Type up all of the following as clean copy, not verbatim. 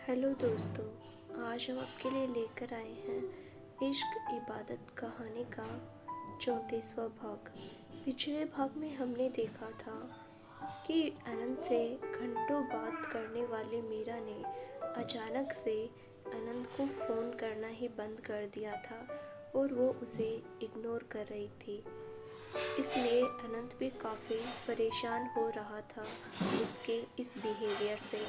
Hello दोस्तों। आज हम आपके लिए लेकर आए हैं इश्क इबादत कहानी का 34वां भाग। पिछले भाग में हमने देखा था कि अनंत से घंटों बात करने वाले मीरा ने अचानक से अनंत को फ़ोन करना ही बंद कर दिया था और वो उसे इग्नोर कर रही थी। इसलिए अनंत भी काफ़ी परेशान हो रहा था उसके इस बिहेवियर से।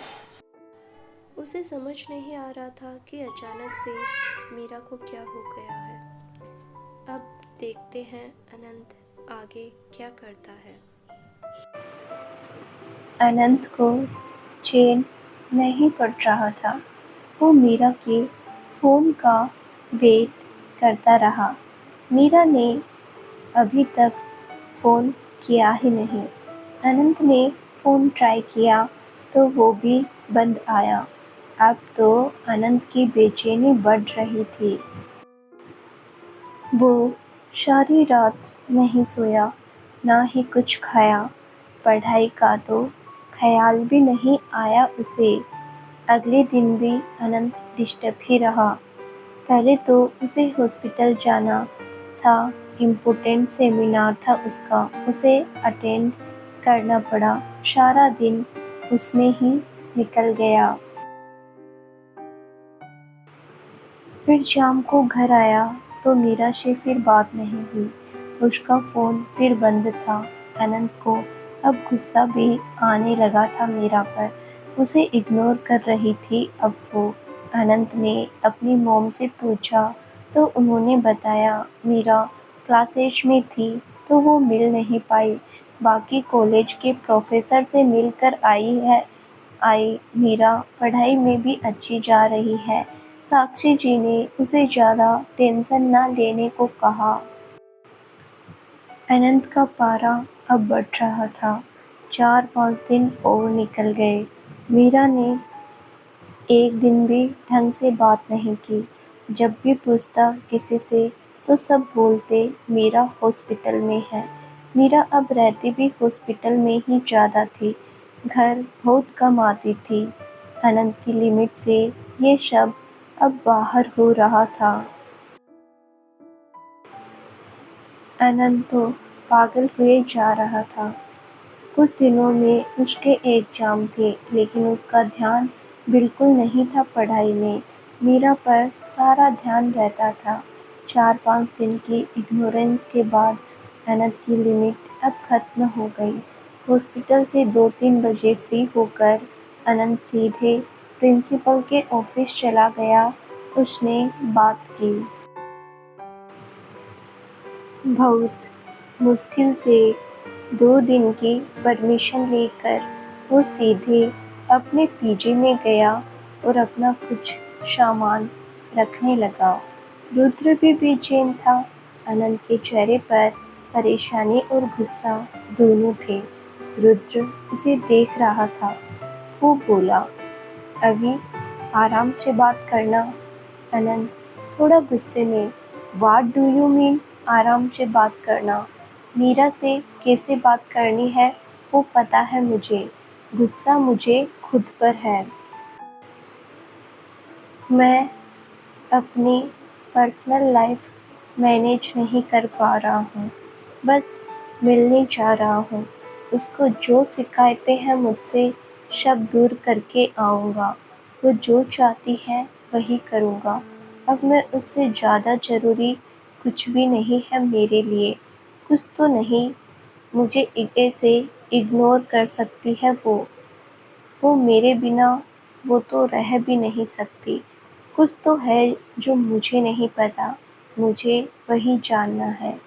उसे समझ नहीं आ रहा था कि अचानक से मीरा को क्या हो गया है। अब देखते हैं अनंत आगे क्या करता है। अनंत को चैन नहीं पड़ रहा था। वो मीरा के फ़ोन का वेट करता रहा। मीरा ने अभी तक फ़ोन किया ही नहीं। अनंत ने फ़ोन ट्राई किया तो वो भी बंद आया। अब तो अनंत की बेचैनी बढ़ रही थी। वो सारी रात नहीं सोया, ना ही कुछ खाया। पढ़ाई का तो ख्याल भी नहीं आया उसे। अगले दिन भी अनंत डिस्टर्ब ही रहा। पहले तो उसे हॉस्पिटल जाना था, इम्पोर्टेंट सेमिनार था उसका, उसे अटेंड करना पड़ा। सारा दिन उसमें ही निकल गया। फिर शाम को घर आया तो मीरा से फिर बात नहीं हुई। उसका फ़ोन फिर बंद था। अनंत को अब गुस्सा भी आने लगा था मीरा पर। उसे इग्नोर कर रही थी अब वो। अनंत ने अपनी मॉम से पूछा तो उन्होंने बताया मीरा क्लासेज में थी तो वो मिल नहीं पाई। बाकी कॉलेज के प्रोफेसर से मिलकर आई मीरा पढ़ाई में भी अच्छी जा रही है। साक्षी जी ने उसे ज़्यादा टेंशन न लेने को कहा। अनंत का पारा अब बढ़ रहा था। 4-5 दिन और निकल गए। मीरा ने एक दिन भी ढंग से बात नहीं की। जब भी पूछता किसी से तो सब बोलते मीरा हॉस्पिटल में है। मीरा अब रहती भी हॉस्पिटल में ही ज़्यादा थी। घर बहुत कम आती थी। अनंत की लिमिट से ये सब अब बाहर हो रहा था। अनंत तो पागल हुए जा रहा था। कुछ दिनों में उसके एग्जाम थे, लेकिन उसका ध्यान बिल्कुल नहीं था पढ़ाई में। मीरा पर सारा ध्यान रहता था। 4-5 दिन की इग्नोरेंस के बाद अनंत की लिमिट अब खत्म हो गई। हॉस्पिटल से 2-3 बजे फ्री होकर अनंत सीधे प्रिंसिपल के ऑफिस चला गया। उसने बात की। बहुत मुश्किल से 2 दिन की परमिशन लेकर वो सीधे अपने पीजी में गया और अपना कुछ सामान रखने लगा। रुद्र भी बेचैन था। अनंत के चेहरे पर परेशानी और गुस्सा दोनों थे। रुद्र उसे देख रहा था। वो बोला, अभी आराम से बात करना। अनंत थोड़ा गुस्से में, व्हाट डू यू मीन आराम से बात करना? मीरा से कैसे बात करनी है वो पता है मुझे। गुस्सा मुझे खुद पर है। मैं अपनी पर्सनल लाइफ मैनेज नहीं कर पा रहा हूँ। बस मिलने जा रहा हूँ। उसको जो शिकायतें हैं मुझसे सब दूर करके आऊँगा। वो जो चाहती है वही करूँगा। अब मैं उससे ज़्यादा ज़रूरी कुछ भी नहीं है मेरे लिए। कुछ तो नहीं मुझे ऐसे इग्नोर कर सकती है वो मेरे बिना वो तो रह भी नहीं सकती। कुछ तो है जो मुझे नहीं पता। मुझे वही जानना है।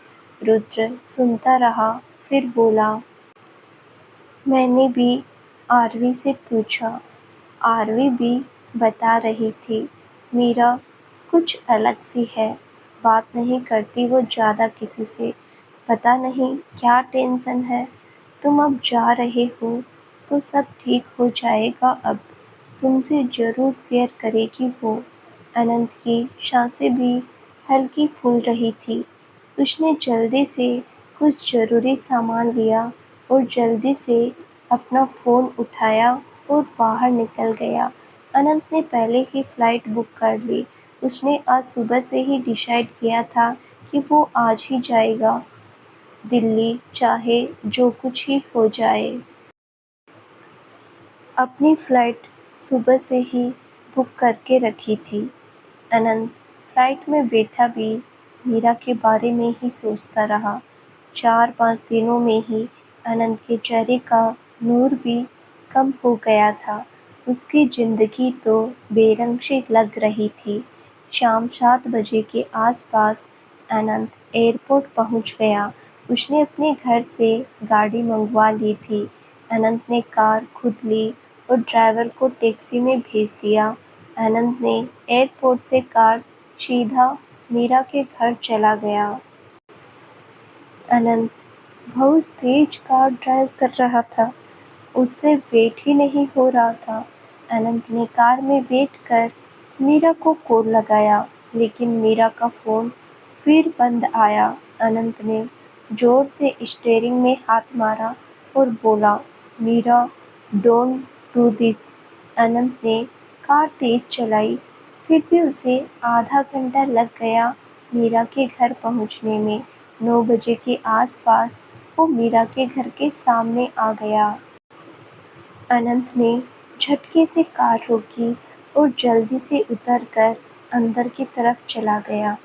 रुद्र सुनता रहा, फिर बोला, मैंने भी आरवी से पूछा। आरवी भी बता रही थी मीरा कुछ अलग सी है। बात नहीं करती वो ज़्यादा किसी से। पता नहीं क्या टेंशन है। तुम अब जा रहे हो तो सब ठीक हो जाएगा अब। तुमसे ज़रूर शेयर करेगी वो। अनंत की सांसें भी हल्की फूल रही थी। उसने जल्दी से कुछ ज़रूरी सामान लिया और जल्दी से अपना फ़ोन उठाया और बाहर निकल गया। अनंत ने पहले ही फ्लाइट बुक कर ली। उसने आज सुबह से ही डिसाइड किया था कि वो आज ही जाएगा दिल्ली, चाहे जो कुछ ही हो जाए। अपनी फ्लाइट सुबह से ही बुक करके रखी थी। अनंत फ्लाइट में बैठा भी मीरा के बारे में ही सोचता रहा। 4-5 दिनों में ही अनंत के चेहरे का नूर भी कम हो गया था। उसकी जिंदगी तो बेरंग सी लग रही थी। शाम 7 बजे के आसपास अनंत एयरपोर्ट पहुंच गया। उसने अपने घर से गाड़ी मंगवा ली थी। अनंत ने कार खुद ली और ड्राइवर को टैक्सी में भेज दिया। अनंत ने एयरपोर्ट से कार सीधा मीरा के घर चला गया। अनंत बहुत तेज कार ड्राइव कर रहा था। उससे वेट ही नहीं हो रहा था। अनंत ने कार में बैठकर मीरा को कॉल लगाया, लेकिन मीरा का फ़ोन फिर बंद आया। अनंत ने ज़ोर से स्टीयरिंग में हाथ मारा और बोला, मीरा, डोंट डू दिस। अनंत ने कार तेज चलाई, फिर भी उसे आधा घंटा लग गया मीरा के घर पहुंचने में। 9 बजे के आसपास वो मीरा के घर के सामने आ गया। अनंत ने झटके से कार रोकी और जल्दी से उतरकर अंदर की तरफ चला गया।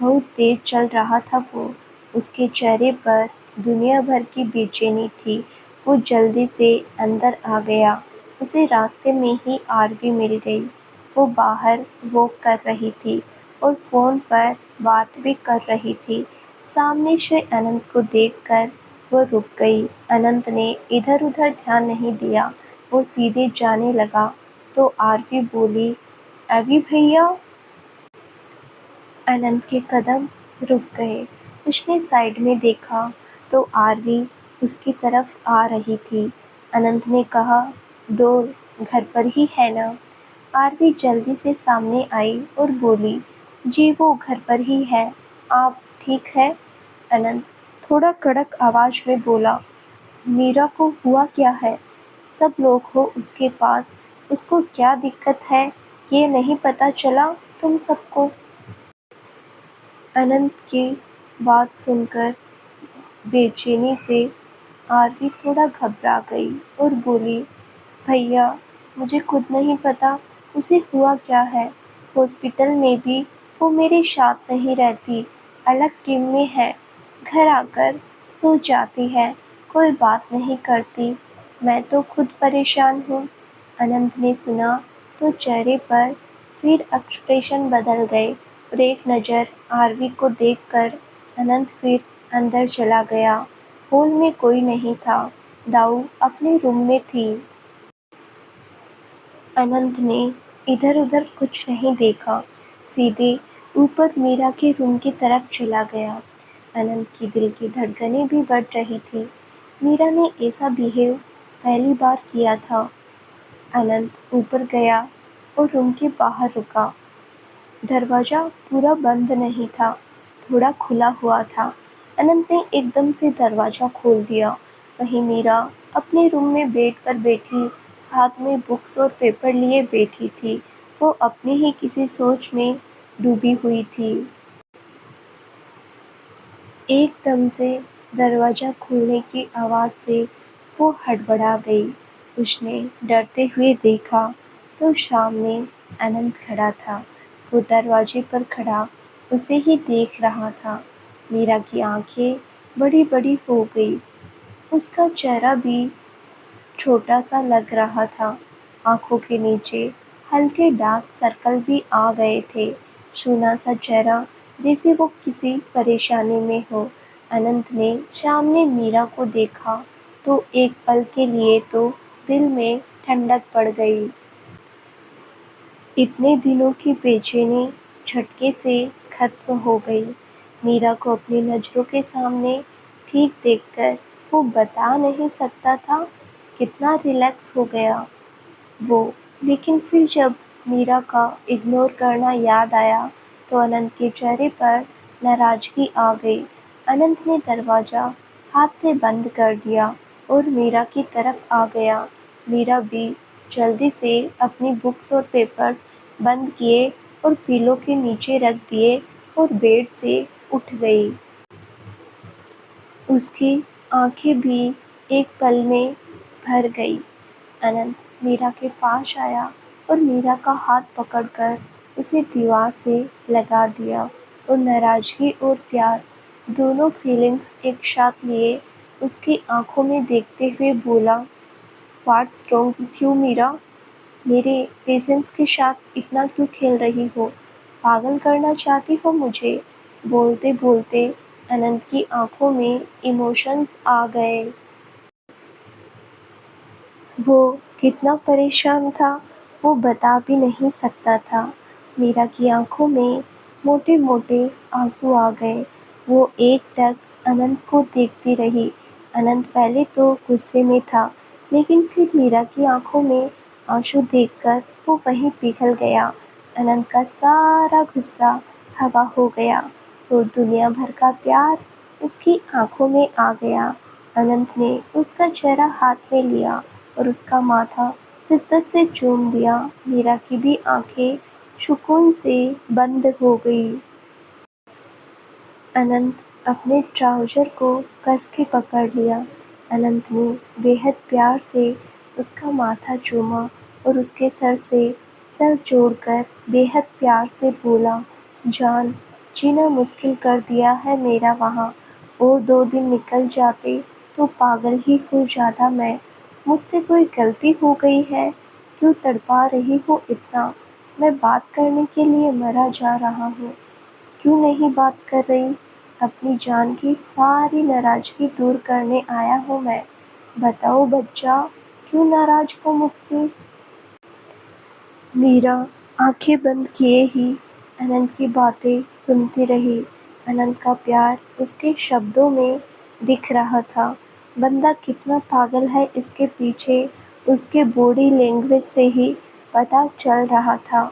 बहुत तेज चल रहा था वो। उसके चेहरे पर दुनिया भर की बेचैनी थी। वो जल्दी से अंदर आ गया। उसे रास्ते में ही आरवी मिल गई। वो बाहर वॉक कर रही थी और फ़ोन पर बात भी कर रही थी। सामने से अनंत को देखकर वो रुक गई। अनंत ने इधर-उधर ध्यान नहीं दिया। वो सीधे जाने लगा तो आरवी बोली, अभी भैया। अनंत के कदम रुक गए। उसने साइड में देखा तो आरवी उसकी तरफ आ रही थी। अनंत ने कहा, डोर घर पर ही है ना? आरवी जल्दी से सामने आई और बोली, जी वो घर पर ही है। आप ठीक है? अनंत थोड़ा कड़क आवाज़ में बोला, मीरा को हुआ क्या है? सब लोग हो उसके पास, उसको क्या दिक्कत है ये नहीं पता चला तुम सबको? अनंत की बात सुनकर बेचैनी से आरवी थोड़ा घबरा गई और बोली, भैया मुझे खुद नहीं पता उसे हुआ क्या है। हॉस्पिटल में भी वो मेरे साथ नहीं रहती, अलग टीम में है। घर आकर सो जाती है, कोई बात नहीं करती। मैं तो खुद परेशान हूँ। अनंत ने सुना तो चेहरे पर फिर एक्सप्रेशन बदल गए और एक नज़र आरवी को देखकर अनंत फिर अंदर चला गया। हॉल में कोई नहीं था। दाऊ अपने रूम में थी। अनंत ने इधर-उधर कुछ नहीं देखा, सीधे ऊपर मीरा के रूम की तरफ चला गया। अनंत की दिल की धड़कनें भी बढ़ रही थी। मीरा ने ऐसा बिहेव पहली बार किया था। अनंत ऊपर गया और रूम के बाहर रुका। दरवाज़ा पूरा बंद नहीं था, थोड़ा खुला हुआ था। अनंत ने एकदम से दरवाज़ा खोल दिया। वहीं मीरा अपने रूम में बेड पर बैठी, हाथ में बुक्स और पेपर लिए बैठी थी। वो अपनी ही किसी सोच में डूबी हुई थी। एकदम से दरवाज़ा खुलने की आवाज़ से वो हड़बड़ा गई। उसने डरते हुए देखा तो सामने अनंत खड़ा था। वो दरवाजे पर खड़ा उसे ही देख रहा था। मीरा की आंखें बड़ी-बड़ी हो गई। उसका चेहरा भी छोटा सा लग रहा था। आंखों के नीचे हल्के डार्क सर्कल भी आ गए थे। सूना सा चेहरा, जैसे वो किसी परेशानी में हो। अनंत ने सामने मीरा को देखा तो एक पल के लिए तो दिल में ठंडक पड़ गई। इतने दिनों की बेचैनी झटके से खत्म हो गई। मीरा को अपनी नज़रों के सामने ठीक देखकर वो बता नहीं सकता था कितना रिलैक्स हो गया वो। लेकिन फिर जब मीरा का इग्नोर करना याद आया तो अनंत के चेहरे पर नाराज़गी आ गई। अनंत ने दरवाज़ा हाथ से बंद कर दिया और मीरा की तरफ आ गया। मीरा भी जल्दी से अपनी बुक्स और पेपर्स बंद किए और पिलो के नीचे रख दिए और बेड से उठ गई। उसकी आंखें भी एक पल में भर गई। अनंत मीरा के पास आया और मीरा का हाथ पकड़कर उसे दीवार से लगा दिया और नाराजगी और प्यार दोनों फीलिंग्स एक साथ लिए उसकी आंखों में देखते हुए बोला, what's wrong with you Meera? मेरे पेशेंस के साथ इतना क्यों खेल रही हो? पागल करना चाहती हो मुझे? बोलते बोलते अनंत की आंखों में इमोशंस आ गए। वो कितना परेशान था वो बता भी नहीं सकता था। मीरा की आंखों में मोटे मोटे आंसू आ गए। वो एकटक अनंत को देखती रही। अनंत पहले तो गुस्से में था, लेकिन फिर मीरा की आंखों में आंसू देखकर वो वहीं पिघल गया। अनंत का सारा गुस्सा हवा हो गया और दुनिया भर का प्यार उसकी आंखों में आ गया। अनंत ने उसका चेहरा हाथ में लिया और उसका माथा शिद्दत से चूम दिया। मीरा की भी आंखें सुकून से बंद हो गई। अनंत अपने ट्राउजर को कस के पकड़ लिया। अनंत ने बेहद प्यार से उसका माथा चूमा और उसके सर से सर जोड़कर बेहद प्यार से बोला, जान, जीना मुश्किल कर दिया है मेरा वहाँ। और 2 दिन निकल जाते तो पागल ही हो जाता मैं। मुझसे कोई गलती हो गई है? क्यों तड़पा रही हो इतना? मैं बात करने के लिए मरा जा रहा हूँ। क्यों नहीं बात कर रही? अपनी जान की सारी नाराज़गी दूर करने आया हूँ मैं। बताओ बच्चा, क्यों नाराज़ हो मुझसे? मीरा आंखें बंद किए ही अनंत की बातें सुनती रही। अनंत का प्यार उसके शब्दों में दिख रहा था। बंदा कितना पागल है इसके पीछे उसके बॉडी लैंग्वेज से ही पता चल रहा था।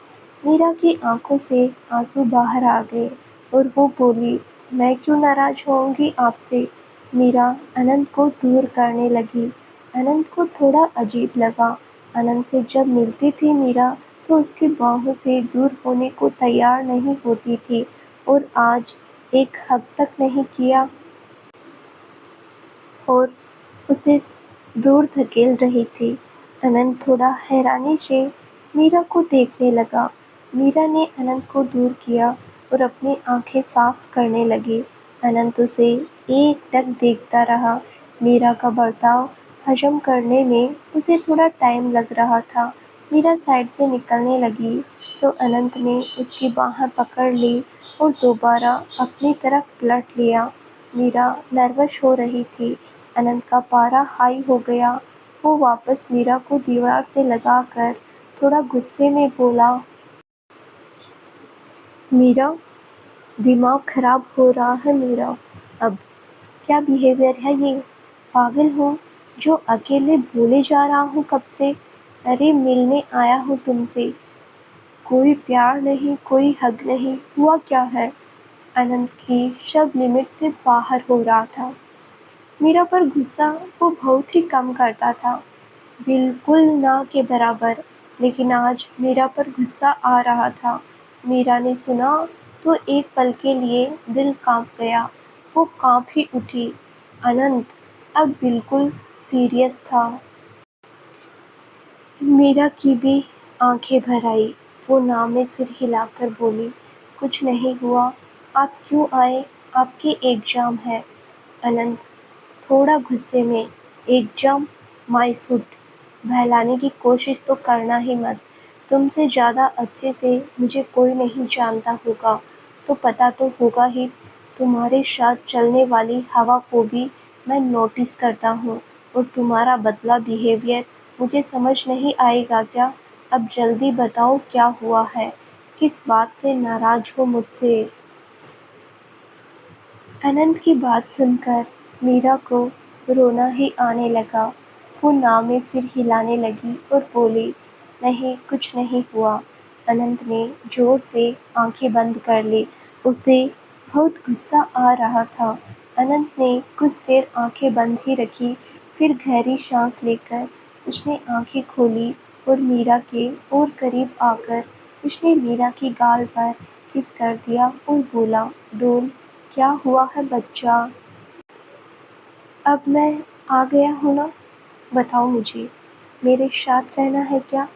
मीरा की आंखों से आंसू बाहर आ गए और वो बोली, मैं क्यों नाराज़ होऊंगी आपसे? मीरा अनंत को दूर करने लगी। अनंत को थोड़ा अजीब लगा। अनंत से जब मिलती थी मीरा तो उसकी बाहों से दूर होने को तैयार नहीं होती थी और आज एक हद तक नहीं किया और उसे दूर धकेल रही थी। अनंत थोड़ा हैरानी से मीरा को देखने लगा। मीरा ने अनंत को दूर किया और अपनी आंखें साफ करने लगी। अनंत उसे एकटक देखता रहा। मीरा का बर्ताव हजम करने में उसे थोड़ा टाइम लग रहा था। मीरा साइड से निकलने लगी तो अनंत ने उसकी बाहें पकड़ ली और दोबारा अपनी तरफ पलट लिया। मीरा नर्वस हो रही थी। अनंत का पारा हाई हो गया। वो वापस मीरा को दीवार से लगाकर थोड़ा गुस्से में बोला, मीरा, दिमाग खराब हो रहा है मेरा। अब क्या बिहेवियर है ये? पागल हूँ जो अकेले बोले जा रहा हूँ कब से। अरे मिलने आया हूँ तुमसे, कोई प्यार नहीं, कोई हग नहीं, हुआ क्या है? अनंत की सब लिमिट से बाहर हो रहा था। मीरा पर गुस्सा वो बहुत ही कम करता था, बिल्कुल ना के बराबर। लेकिन आज मीरा पर गुस्सा आ रहा था। मीरा ने सुना तो एक पल के लिए दिल कांप गया। वो कांप ही उठी। अनंत अब बिल्कुल सीरियस था। मीरा की भी आंखें भर आई। वो नाव में सिर हिलाकर बोली, कुछ नहीं हुआ। आप क्यों आए? आपके एग्जाम है। अनंत थोड़ा गुस्से में, एग्जाम? माय फुट, बहलाने की कोशिश तो करना ही मत। तुमसे ज़्यादा अच्छे से मुझे कोई नहीं जानता होगा तो पता तो होगा ही। तुम्हारे साथ चलने वाली हवा को भी मैं नोटिस करता हूँ और तुम्हारा बदला बिहेवियर मुझे समझ नहीं आएगा क्या? अब जल्दी बताओ क्या हुआ है? किस बात से नाराज़ हो मुझसे? अनंत की बात सुनकर मीरा को रोना ही आने लगा। वो नाव में सिर हिलाने लगी और बोली, नहीं, कुछ नहीं हुआ। अनंत ने जोर से आंखें बंद कर ली। उसे बहुत गुस्सा आ रहा था। अनंत ने कुछ देर आंखें बंद ही रखी, फिर गहरी सांस लेकर उसने आंखें खोली और मीरा के और करीब आकर उसने मीरा की गाल पर किस कर दिया और बोला, डोल, क्या हुआ है बच्चा? अब मैं आ गया हूँ ना, बताओ मुझे, मेरे साथ रहना है क्या?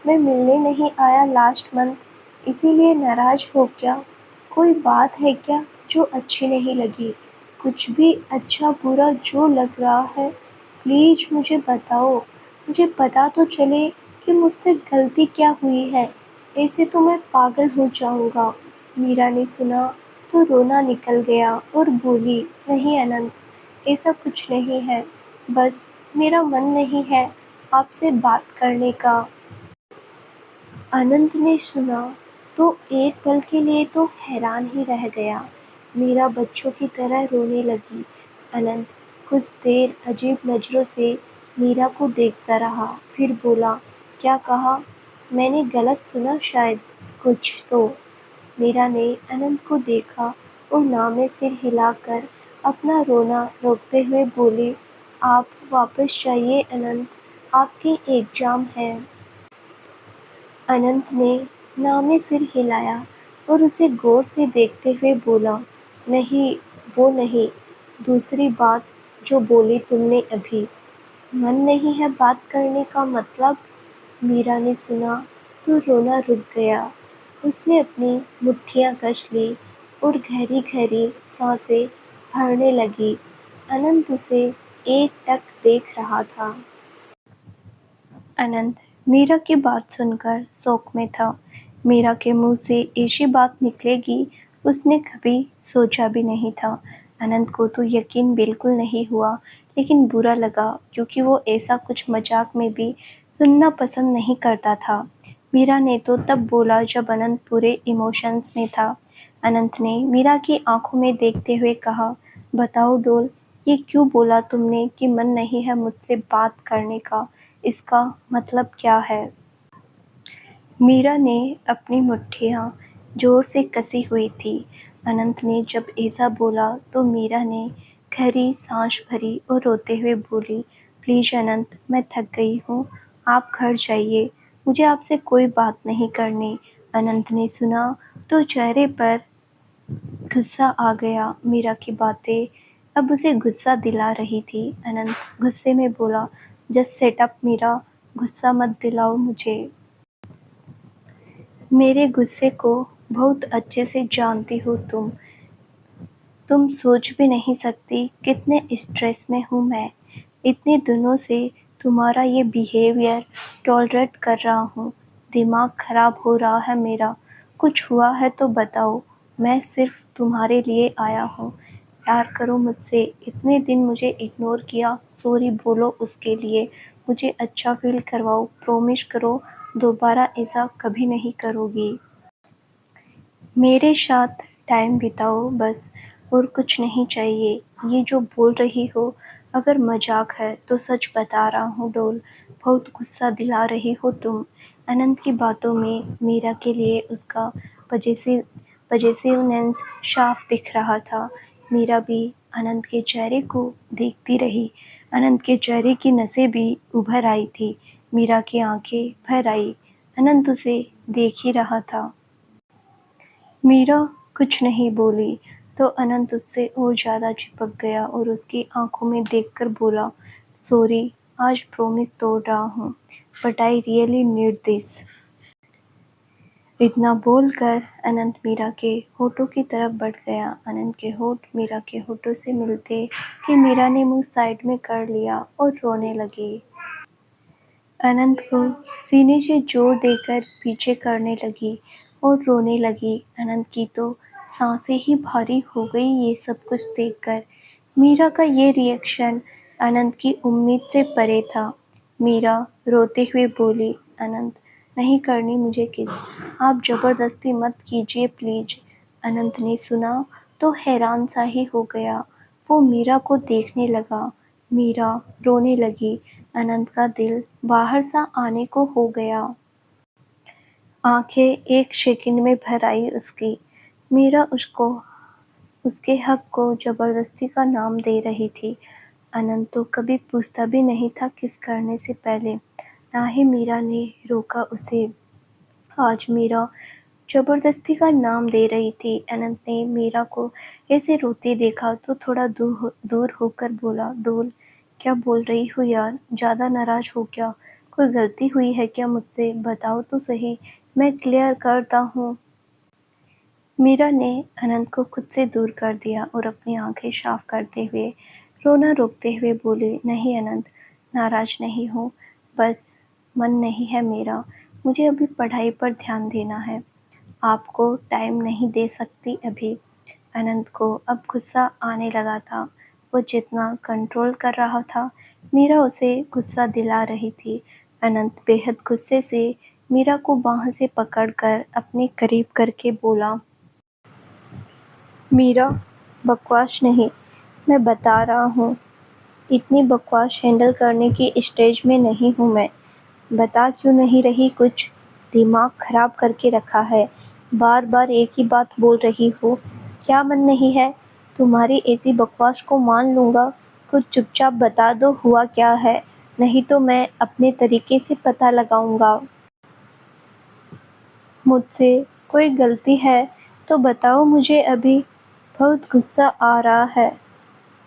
मैं मिलने नहीं आया लास्ट मंथ, इसीलिए नाराज़ हो क्या? कोई बात है क्या जो अच्छी नहीं लगी? कुछ भी अच्छा बुरा जो लग रहा है, प्लीज़ मुझे बताओ। मुझे पता तो चले कि मुझसे गलती क्या हुई है, ऐसे तो मैं पागल हो जाऊँगा। मीरा ने सुना तो रोना निकल गया और बोली, नहीं अनंत, ऐसा कुछ नहीं है, बस मेरा मन नहीं है आपसे बात करने का। अनंत ने सुना तो एक पल के लिए तो हैरान ही रह गया। मीरा बच्चों की तरह रोने लगी। अनंत कुछ देर अजीब नज़रों से मीरा को देखता रहा, फिर बोला, क्या कहा? मैंने गलत सुना शायद कुछ तो। मीरा ने अनंत को देखा और नाव में सिर हिलाकर अपना रोना रोकते हुए बोली, आप वापस जाइए अनंत, आपके एग्जाम हैं। अनंत ने नाव में सिर हिलाया और उसे गौर से देखते हुए बोला, नहीं, वो नहीं, दूसरी बात जो बोली तुमने अभी। मन नहीं है बात करने का मतलब? मीरा ने सुना तो रोना रुक गया। उसने अपनी मुट्ठियाँ कस ली और गहरी गहरी सांसें भरने लगी। अनंत उसे एकटक देख रहा था। अनंत मीरा की बात सुनकर शौक में था। मीरा के मुंह से ऐसी बात निकलेगी उसने कभी सोचा भी नहीं था। अनंत को तो यकीन बिल्कुल नहीं हुआ, लेकिन बुरा लगा क्योंकि वो ऐसा कुछ मजाक में भी सुनना पसंद नहीं करता था। मीरा ने तो तब बोला जब अनंत पूरे इमोशंस में था। अनंत ने मीरा की आंखों में देखते हुए कहा, बताओ डोल, ये क्यों बोला तुमने कि मन नहीं है मुझसे बात करने का? इसका मतलब क्या है? मीरा ने अपनी मुट्ठियाँ जोर से कसी हुई थी। अनंत ने जब ऐसा बोला तो मीरा ने गहरी सांस भरी और रोते हुए बोली, प्लीज़ अनंत, मैं थक गई हूँ, आप घर जाइए, मुझे आपसे कोई बात नहीं करनी। अनंत ने सुना तो चेहरे पर गुस्सा आ गया। मीरा की बातें अब उसे गुस्सा दिला रही थी। अनंत गुस्से में बोला, जस्ट सेट अप मीरा, गुस्सा मत दिलाओ मुझे। मेरे गुस्से को बहुत अच्छे से जानती हो तुम सोच भी नहीं सकती कितने स्ट्रेस में हूँ मैं। इतने दिनों से तुम्हारा ये बिहेवियर टॉलरेट कर रहा हूँ। दिमाग खराब हो रहा है मेरा। कुछ हुआ है तो बताओ, मैं सिर्फ तुम्हारे लिए आया हूँ। प्यार करो मुझसे। इतने दिन मुझे इग्नोर किया, सॉरी बोलो उसके लिए। मुझे अच्छा फील करवाओ, प्रॉमिस करो दोबारा ऐसा कभी नहीं करोगी। मेरे साथ टाइम बिताओ बस, और कुछ नहीं चाहिए। ये जो बोल रही हो अगर मजाक है तो सच बता रहा हूँ डोल, बहुत गुस्सा दिला रही हो तुम। अनंत की बातों में मीरा के लिए उसका पजेसिवनेस साफ दिख रहा था। मीरा भी अनंत के चेहरे को देखती रही। अनंत के चेहरे की नसें भी उभर आई थी। मीरा की आंखें भर आई। अनंत उसे देख ही रहा था। मीरा कुछ नहीं बोली तो अनंत उससे और ज़्यादा चिपक गया और उसकी आंखों में देखकर बोला, सॉरी, आज प्रॉमिस तोड़ रहा हूँ, but I really need this. इतना बोलकर अनंत मीरा के होठों की तरफ बढ़ गया। अनंत के होठ मीरा के होठों से मिलते कि मीरा ने मुंह साइड में कर लिया और रोने लगी। अनंत को सीने से जोर देकर पीछे करने लगी और रोने लगी। अनंत की तो सांसें ही भारी हो गई ये सब कुछ देखकर। मीरा का ये रिएक्शन अनंत की उम्मीद से परे था। मीरा रोते हुए बोली, अनंत, नहीं करनी मुझे किस, आप ज़बरदस्ती मत कीजिए प्लीज़। अनंत ने सुना तो हैरान सा ही हो गया। वो मीरा को देखने लगा। मीरा रोने लगी। अनंत का दिल बाहर सा आने को हो गया। आंखें एक सेकंड में भर आई उसकी। मीरा उसको उसके हक को जबरदस्ती का नाम दे रही थी। अनंत तो कभी पूछता भी नहीं था किस करने से पहले। ना ही मीरा ने रोका उसे। आज मीरा जबरदस्ती का नाम दे रही थी। अनंत ने मीरा को ऐसे रोते देखा तो थोड़ा दूर होकर बोला, डोल, क्या बोल रही हो यार? ज़्यादा नाराज हो क्या? कोई गलती हुई है क्या मुझसे? बताओ तो सही, मैं क्लियर करता हूँ। मीरा ने अनंत को खुद से दूर कर दिया और अपनी आंखें साफ करते हुए रोना रोकते हुए बोली, नहीं अनंत, नाराज नहीं हूँ, बस मन नहीं है मेरा। मुझे अभी पढ़ाई पर ध्यान देना है। आपको टाइम नहीं दे सकती अभी। अनंत को अब गुस्सा आने लगा था। वो जितना कंट्रोल कर रहा था, मीरा उसे गुस्सा दिला रही थी। अनंत बेहद गुस्से से मीरा को बाह से पकड़कर अपने करीब करके बोला, मीरा, बकवास नहीं, मैं बता रहा हूँ। इतनी बकवास हैंडल करने की स्टेज में नहीं हूँ मैं। बता क्यों नहीं रही कुछ? दिमाग खराब करके रखा है। बार बार एक ही बात बोल रही हो। क्या मन नहीं है? तुम्हारी ऐसी बकवास को मान लूँगा। कुछ चुपचाप बता दो हुआ क्या है, नहीं तो मैं अपने तरीके से पता लगाऊँगा। मुझसे कोई गलती है तो बताओ मुझे अभी। बहुत गुस्सा आ रहा है।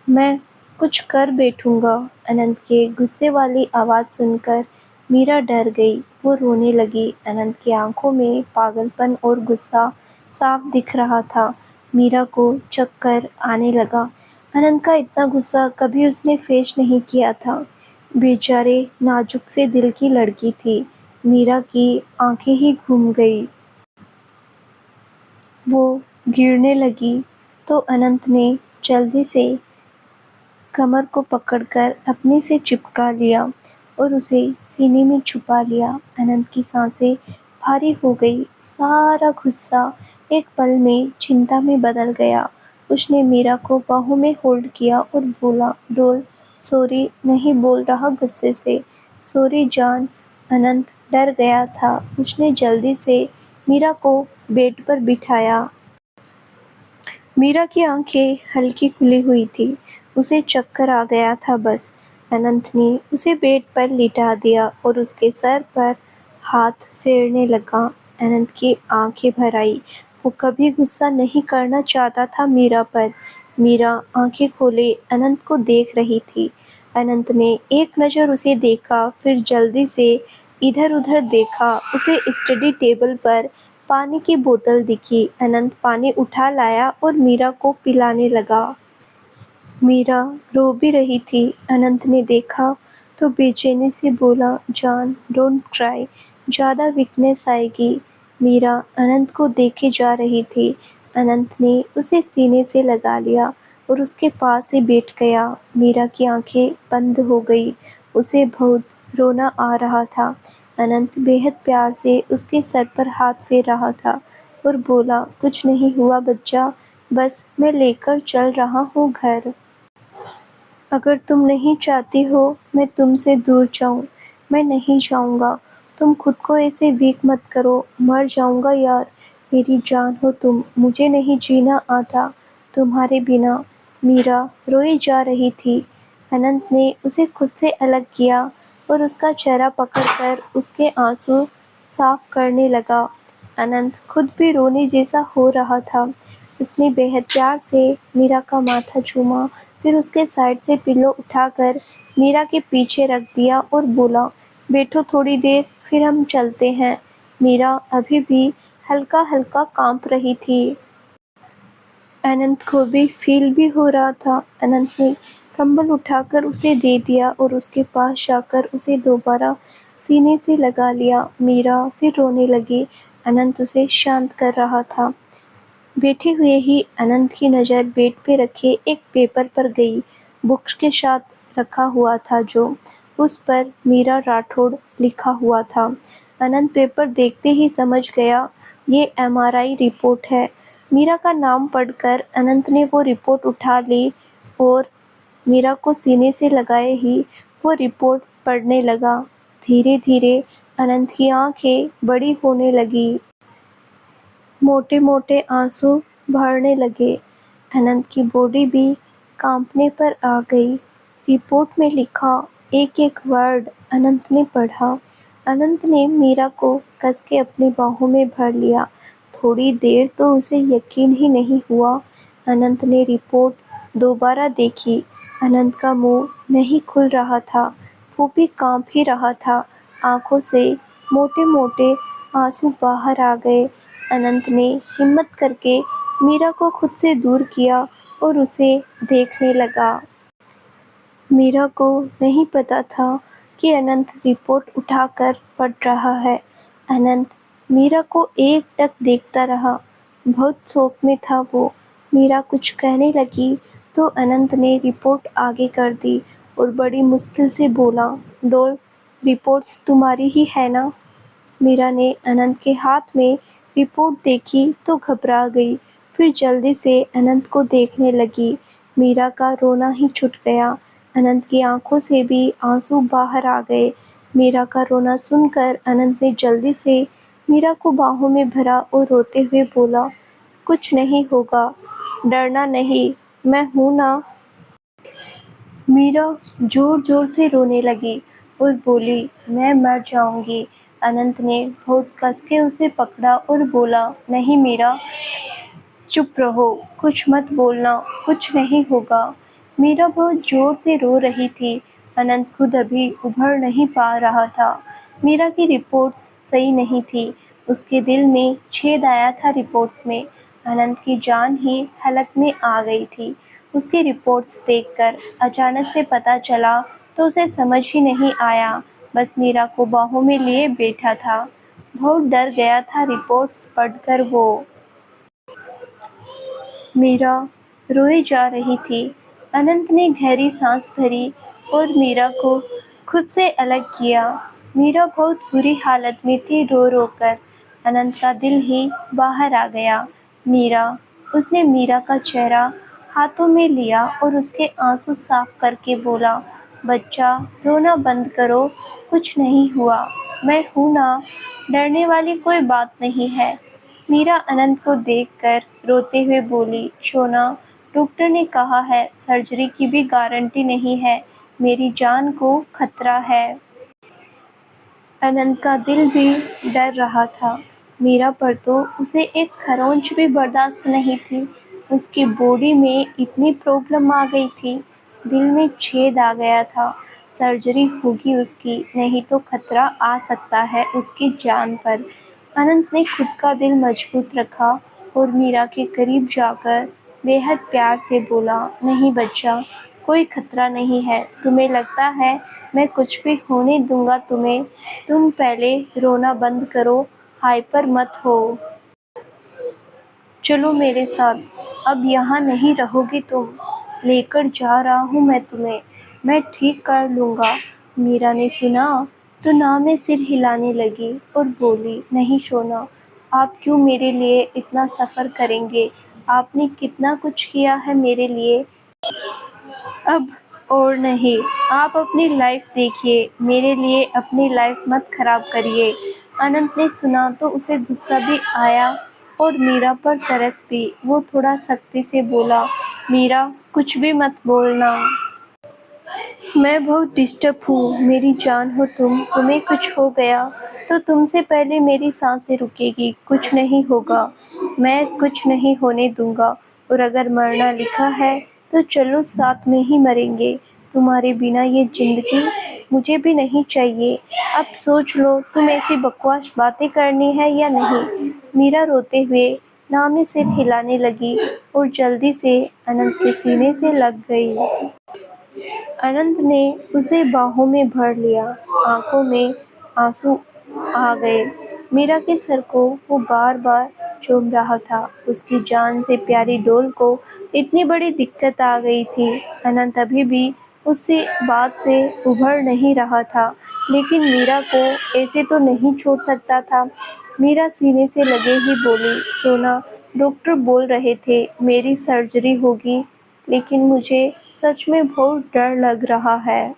मैं कुछ कर बैठूंगा। अनंत के गुस्से वाली आवाज़ सुनकर मीरा डर गई। वो रोने लगी। अनंत की आंखों में पागलपन और गुस्सा साफ दिख रहा था। मीरा को चक्कर आने लगा। अनंत का इतना गुस्सा कभी उसने फेस नहीं किया था। बेचारे नाजुक से दिल की लड़की थी। मीरा की आंखें ही घूम गई। वो गिरने लगी तो अनंत ने जल्दी से कमर को पकड़कर अपने से चिपका लिया और उसे सीने में छुपा लिया। अनंत की सांसें भारी हो गई। सारा गुस्सा एक पल में चिंता में बदल गया। उसने मीरा को बाहों में होल्ड किया और बोला, डोल, सॉरी, नहीं बोल रहा गुस्से से। सॉरी जान। अनंत डर गया था। उसने जल्दी से मीरा को बेड पर बिठाया। मीरा की आंखें हल्की खुली हुई थी। उसे चक्कर आ गया था बस। अनंत ने उसे बेड पर लिटा दिया और उसके सर पर हाथ फेरने लगा। अनंत की आंखें भर आई। वो कभी गुस्सा नहीं करना चाहता था मीरा पर। मीरा आंखें खोले अनंत को देख रही थी। अनंत ने एक नज़र उसे देखा, फिर जल्दी से इधर-उधर देखा। उसे स्टडी टेबल पर पानी की बोतल दिखी। अनंत पानी उठा लाया और मीरा को पिलाने लगा। मीरा रो भी रही थी। अनंत ने देखा तो बेचैनी से बोला, जान, डोंट क्राई, ज़्यादा वीकनेस आएगी। मीरा अनंत को देखे जा रही थी। अनंत ने उसे सीने से लगा लिया और उसके पास ही बैठ गया। मीरा की आंखें बंद हो गई। उसे बहुत रोना आ रहा था। अनंत बेहद प्यार से उसके सर पर हाथ फेर रहा था और बोला, कुछ नहीं हुआ बच्चा, बस मैं लेकर चल रहा हूँ घर। अगर तुम नहीं चाहती हो मैं तुमसे दूर जाऊँ, मैं नहीं जाऊँगा। तुम खुद को ऐसे वीक मत करो। मर जाऊँगा यार। मेरी जान हो तुम। मुझे नहीं जीना आता तुम्हारे बिना। मीरा रोई जा रही थी। अनंत ने उसे खुद से अलग किया और उसका चेहरा पकड़कर उसके आंसू साफ करने लगा। अनंत खुद भी रोने जैसा हो रहा था। उसने बेहद प्यार से मीरा का माथा चूमा, फिर उसके साइड से पिलो उठाकर मीरा के पीछे रख दिया और बोला, बैठो थोड़ी देर, फिर हम चलते हैं। मीरा अभी भी हल्का हल्का कांप रही थी। अनंत को भी फील भी हो रहा था। अनंत ने कंबल उठाकर उसे दे दिया और उसके पास जाकर उसे दोबारा सीने से लगा लिया। मीरा फिर रोने लगी। अनंत उसे शांत कर रहा था। बैठे हुए ही अनंत की नज़र बेड पे रखे एक पेपर पर गई। बुक्स के साथ रखा हुआ था जो, उस पर मीरा राठौड़ लिखा हुआ था। अनंत पेपर देखते ही समझ गया ये MRI रिपोर्ट है। मीरा का नाम पढ़कर अनंत ने वो रिपोर्ट उठा ली और मीरा को सीने से लगाए ही वो रिपोर्ट पढ़ने लगा। धीरे धीरे अनंत की आंखें बड़ी होने लगी। मोटे मोटे आंसू भरने लगे। अनंत की बॉडी भी कांपने पर आ गई। रिपोर्ट में लिखा एक एक वर्ड अनंत ने पढ़ा। अनंत ने मीरा को कस के अपनी बाहों में भर लिया। थोड़ी देर तो उसे यकीन ही नहीं हुआ। अनंत ने रिपोर्ट दोबारा देखी। अनंत का मुंह नहीं खुल रहा था, वो भी कांप ही रहा था। आंखों से मोटे मोटे आंसू बाहर आ गए। अनंत ने हिम्मत करके मीरा को खुद से दूर किया और उसे देखने लगा। मीरा को नहीं पता था कि अनंत रिपोर्ट उठाकर पढ़ रहा है। अनंत मीरा को एकटक देखता रहा। बहुत शौक में था वो। मीरा कुछ कहने लगी तो अनंत ने रिपोर्ट आगे कर दी और बड़ी मुश्किल से बोला, डॉल, रिपोर्ट्स तुम्हारी ही है ना? मीरा ने अनंत के हाथ में रिपोर्ट देखी तो घबरा गई। फिर जल्दी से अनंत को देखने लगी। मीरा का रोना ही छूट गया। अनंत की आंखों से भी आंसू बाहर आ गए। मीरा का रोना सुनकर अनंत ने जल्दी से मीरा को बाहों में भरा और रोते हुए बोला, कुछ नहीं होगा, डरना नहीं, मैं हूँ ना। मीरा जोर जोर से रोने लगी और बोली, मैं मर जाऊंगी। अनंत ने बहुत कस के उसे पकड़ा और बोला, नहीं मीरा, चुप रहो, कुछ मत बोलना, कुछ नहीं होगा। मीरा बहुत जोर से रो रही थी। अनंत खुद अभी उभर नहीं पा रहा था। मीरा की रिपोर्ट्स सही नहीं थी। उसके दिल में छेद आया था रिपोर्ट्स में। अनंत की जान ही हलक में आ गई थी। उसकी रिपोर्ट्स देखकर अचानक से पता चला तो उसे समझ ही नहीं आया। बस मीरा को बाहों में लिए बैठा था। बहुत डर गया था रिपोर्ट्स पढ़कर वो। मीरा रोए जा रही थी। अनंत ने गहरी सांस भरी और मीरा को खुद से अलग किया। मीरा बहुत बुरी हालत में थी रो रो कर। अनंत का दिल ही बाहर आ गया। उसने मीरा का चेहरा हाथों में लिया और उसके आंसू साफ करके बोला, बच्चा, रोना बंद करो, कुछ नहीं हुआ, मैं हूँ ना, डरने वाली कोई बात नहीं है। मीरा अनंत को देखकर रोते हुए बोली, सोना, डॉक्टर ने कहा है सर्जरी की भी गारंटी नहीं है, मेरी जान को खतरा है। अनंत का दिल भी डर रहा था। मीरा पर तो उसे एक खरोंच भी बर्दाश्त नहीं थी। उसकी बॉडी में इतनी प्रॉब्लम आ गई थी। दिल में छेद आ गया था। सर्जरी होगी उसकी, नहीं तो खतरा आ सकता है उसकी जान पर। अनंत ने खुद का दिल मजबूत रखा और मीरा के करीब जाकर बेहद प्यार से बोला, नहीं बच्चा, कोई खतरा नहीं है। तुम्हें लगता है मैं कुछ भी होने दूंगा तुम्हें? तुम पहले रोना बंद करो, हाइपर मत हो। चलो मेरे साथ, अब यहाँ नहीं रहोगी तुम, लेकर जा रहा हूँ मैं तुम्हें, मैं ठीक कर लूँगा। मीरा ने सुना तो नाव में सिर हिलाने लगी और बोली, नहीं सोना, आप क्यों मेरे लिए इतना सफ़र करेंगे? आपने कितना कुछ किया है मेरे लिए। अब और नहीं, आप अपनी लाइफ देखिए, मेरे लिए अपनी लाइफ मत खराब करिए। अनंत ने सुना तो उसे गुस्सा भी आया और मीरा पर तरस भी। वो थोड़ा सख्ती से बोला, मीरा, कुछ भी मत बोलना, मैं बहुत डिस्टर्ब हूँ, मेरी जान हो तुम, तुम्हें कुछ हो गया तो तुमसे पहले मेरी सांसें रुकेगी, कुछ नहीं होगा, मैं कुछ नहीं होने दूंगा। और अगर मरना लिखा है तो चलो साथ में ही मरेंगे। तुम्हारे बिना ये जिंदगी मुझे भी नहीं चाहिए। अब सोच लो, तुम ऐसी बकवास बातें करनी है या नहीं। मीरा रोते हुए नाव में सिर हिलाने लगी और जल्दी से अनंत के सीने से लग गई। अनंत ने उसे बाहों में भर लिया। आंखों में आंसू आ गए। मीरा के सर को वो बार बार चूम रहा था। उसकी जान से प्यारी डॉल को इतनी बड़ी दिक्कत आ गई थी। अनंत अभी भी उससे बात से उभर नहीं रहा था, लेकिन मीरा को ऐसे तो नहीं छोड़ सकता था। मीरा सीने से लगे ही बोली, सोना, डॉक्टर बोल रहे थे मेरी सर्जरी होगी, लेकिन मुझे सच में बहुत डर लग रहा है।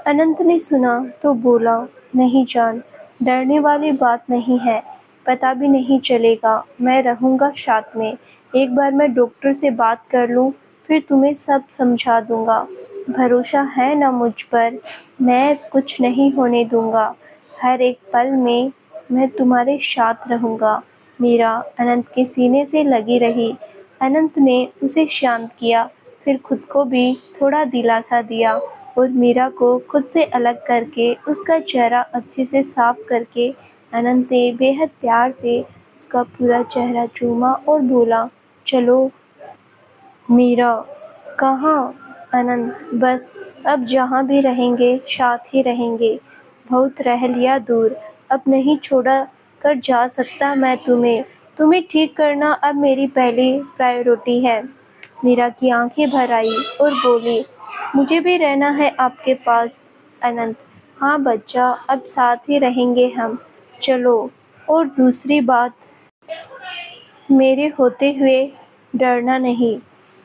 अनंत ने सुना तो बोला, नहीं जान, डरने वाली बात नहीं है, पता भी नहीं चलेगा, मैं रहूँगा साथ में। एक बार मैं डॉक्टर से बात कर लूँ, फिर तुम्हें सब समझा दूँगा। भरोसा है ना मुझ पर? मैं कुछ नहीं होने दूँगा। हर एक पल में मैं तुम्हारे साथ रहूँगा। मीरा अनंत के सीने से लगी रही। अनंत ने उसे शांत किया, फिर खुद को भी थोड़ा दिलासा दिया और मीरा को खुद से अलग करके उसका चेहरा अच्छे से साफ करके अनंत ने बेहद प्यार से उसका पूरा चेहरा चूमा और बोला, चलो मीरा। कहाँ? अनंत, बस अब जहाँ भी रहेंगे साथ ही रहेंगे। बहुत रह लिया दूर, अब नहीं छोड़ा कर जा सकता मैं तुम्हें। तुम्हें ठीक करना अब मेरी पहली प्रायोरिटी है। मीरा की आंखें भर आई और बोली, मुझे भी रहना है आपके पास। अनंत, हाँ बच्चा, अब साथ ही रहेंगे हम। चलो। और दूसरी बात, मेरे होते हुए डरना नहीं।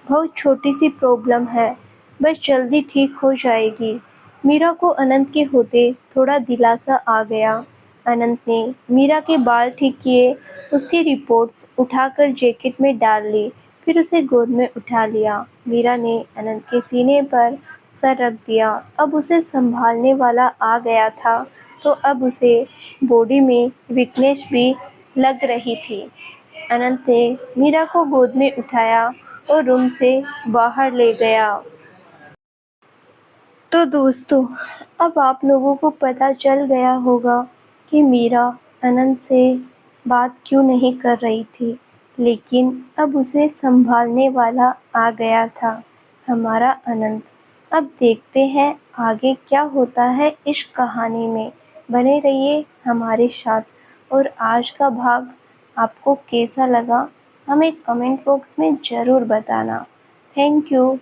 बहुत छोटी सी प्रॉब्लम है, बस जल्दी ठीक हो जाएगी। मीरा को अनंत के होते थोड़ा दिलासा आ गया। अनंत ने मीरा के बाल ठीक किए, उसकी रिपोर्ट्स उठाकर जैकेट में डाल ली, फिर उसे गोद में उठा लिया। मीरा ने अनंत के सीने पर सर रख दिया। अब उसे संभालने वाला आ गया था, तो अब उसे बॉडी में वीकनेस भी लग रही थी। अनंत ने मीरा को गोद में उठाया और रूम से बाहर ले गया। तो दोस्तों, अब आप लोगों को पता चल गया होगा कि मीरा अनंत से बात क्यों नहीं कर रही थी, लेकिन अब उसे संभालने वाला आ गया था, हमारा अनंत। अब देखते हैं आगे क्या होता है इस कहानी में। बने रहिए हमारे साथ। और आज का भाग आपको कैसा लगा, हमें कमेंट बॉक्स में ज़रूर बताना। Thank you.